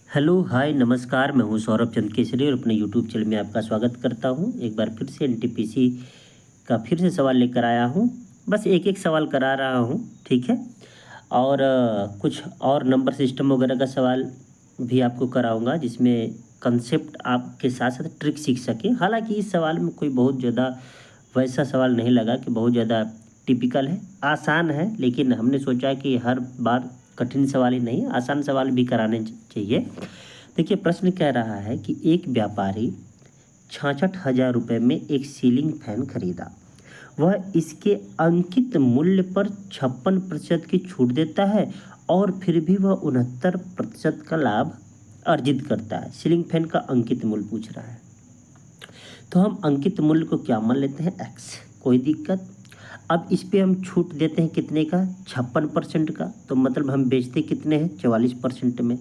Hello, हाय, नमस्कार। मैं हूं सौरभ चंद केसरी और अपने यूट्यूब चैनल में आपका स्वागत करता हूं। एक बार फिर से एनटीपीसी का फिर से सवाल लेकर आया हूं। बस एक एक सवाल करा रहा हूं, ठीक है। और कुछ और नंबर सिस्टम वगैरह का सवाल भी आपको कराऊंगा, जिसमें कंसेप्ट आपके साथ साथ ट्रिक सीख सकें। हालांकि इस सवाल में कोई बहुत ज़्यादा वैसा सवाल नहीं लगा कि बहुत ज़्यादा टिपिकल है, आसान है। लेकिन हमने सोचा कि हर बार कठिन सवाल ही नहीं, आसान सवाल भी कराने चाहिए। देखिए, प्रश्न कह रहा है कि एक व्यापारी 66,000 रुपये में एक सीलिंग फैन खरीदा। वह इसके अंकित मूल्य पर 56% की छूट देता है और फिर भी वह 69% का लाभ अर्जित करता है। सीलिंग फैन का अंकित मूल्य पूछ रहा है, तो हम अंकित मूल्य को क्या मान लेते हैं, एक्स। कोई दिक्कत। अब इस पे हम छूट देते हैं कितने का, 56% का। तो मतलब हम बेचते कितने हैं, 44% में।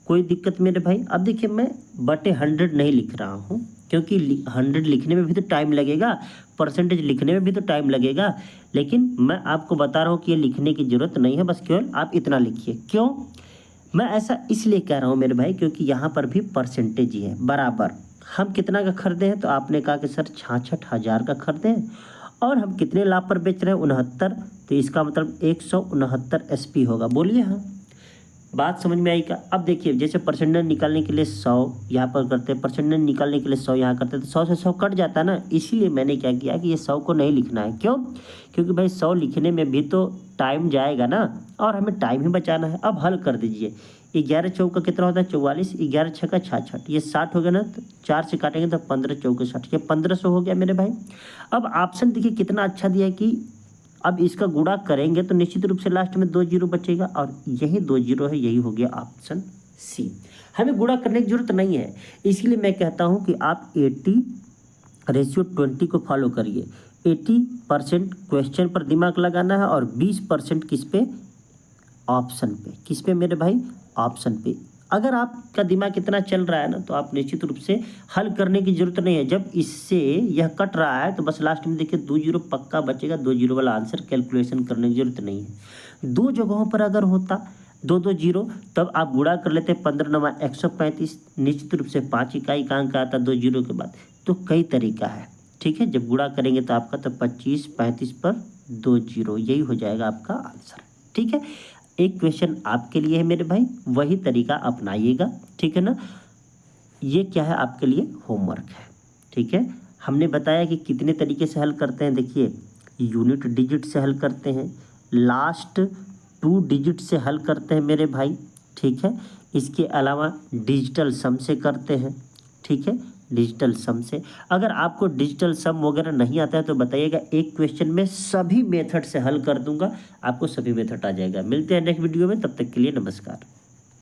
कोई दिक्कत मेरे भाई। अब देखिए, मैं बटे 100 नहीं लिख रहा हूँ, क्योंकि 100 लिखने में भी तो टाइम लगेगा, परसेंटेज लिखने में भी तो टाइम लगेगा। लेकिन मैं आपको बता रहा हूँ कि ये लिखने की ज़रूरत नहीं है, बस केवल आप इतना लिखिए। क्यों मैं ऐसा इसलिए कह रहा हूँ मेरे भाई, क्योंकि यहाँ पर भी परसेंटेज ही है बराबर। हम कितना का खरीदे हैं, तो आपने कहा कि सर 66,000 का खरीदे हैं और हम कितने लाभ पर बेच रहे हैं, 69। तो इसका मतलब 169 एसपी होगा। बोलिए हाँ, बात समझ में आई क्या। अब देखिए, जैसे परसेंटेज निकालने के लिए 100 यहाँ पर करते हैं, परसेंटेज निकालने के लिए 100 यहाँ करते हैं, तो 100 से 100 कट जाता है ना। इसीलिए मैंने क्या किया कि ये 100 को नहीं लिखना है। क्यों? क्योंकि भाई 100 लिखने में भी तो टाइम जाएगा ना, और हमें टाइम ही बचाना है। अब हल कर दीजिए। 11 चौका कितना होता है, 44। 11 छक्का 66, ये 60 हो गया ना। तो 4 से काटेंगे तो 15 चौके 60, ये 1500 हो गया मेरे भाई। अब ऑप्शन देखिए कितना अच्छा दिया है कि अब इसका गुणा करेंगे तो निश्चित रूप से लास्ट में 2 जीरो बचेगा, और यही 2 जीरो है, यही हो गया ऑप्शन सी। हमें गुणा करने की जरूरत नहीं है। इसलिए मैं कहता हूं कि आप 80:20 को फॉलो करिए। 80% क्वेश्चन पर दिमाग लगाना है और 20% किस पे, ऑप्शन पे। किस पे मेरे भाई, ऑप्शन पे। अगर आपका दिमाग इतना चल रहा है ना, तो आप निश्चित रूप से हल करने की जरूरत नहीं है। जब इससे यह कट रहा है तो बस लास्ट में देखिए 2 जीरो पक्का बचेगा। 2 जीरो वाला आंसर कैलकुलेशन करने की जरूरत नहीं है। दो जगहों पर अगर होता 2 2 जीरो, तब आप गुणा कर लेते 15 नमा 135। निश्चित रूप से 5 इकाई का अंक आता 2 जीरो के बाद। तो कई तरीका है, ठीक है। जब गुणा करेंगे तो आपका तो 25 35 पर 2 जीरो, यही हो जाएगा आपका आंसर, ठीक है। एक क्वेश्चन आपके लिए है मेरे भाई, वही तरीका अपनाइएगा, ठीक है ना। ये क्या है, आपके लिए होमवर्क है, ठीक है। हमने बताया कि कितने तरीके से हल करते हैं। देखिए, यूनिट डिजिट से हल करते हैं, लास्ट 2 डिजिट से हल करते हैं मेरे भाई, ठीक है। इसके अलावा डिजिटल सम से करते हैं, ठीक है। डिजिटल सम से, अगर आपको डिजिटल सम वगैरह नहीं आता है तो बताइएगा, एक क्वेश्चन में सभी मेथड से हल कर दूंगा, आपको सभी मेथड आ जाएगा। मिलते हैं नेक्स्ट वीडियो में, तब तक के लिए नमस्कार।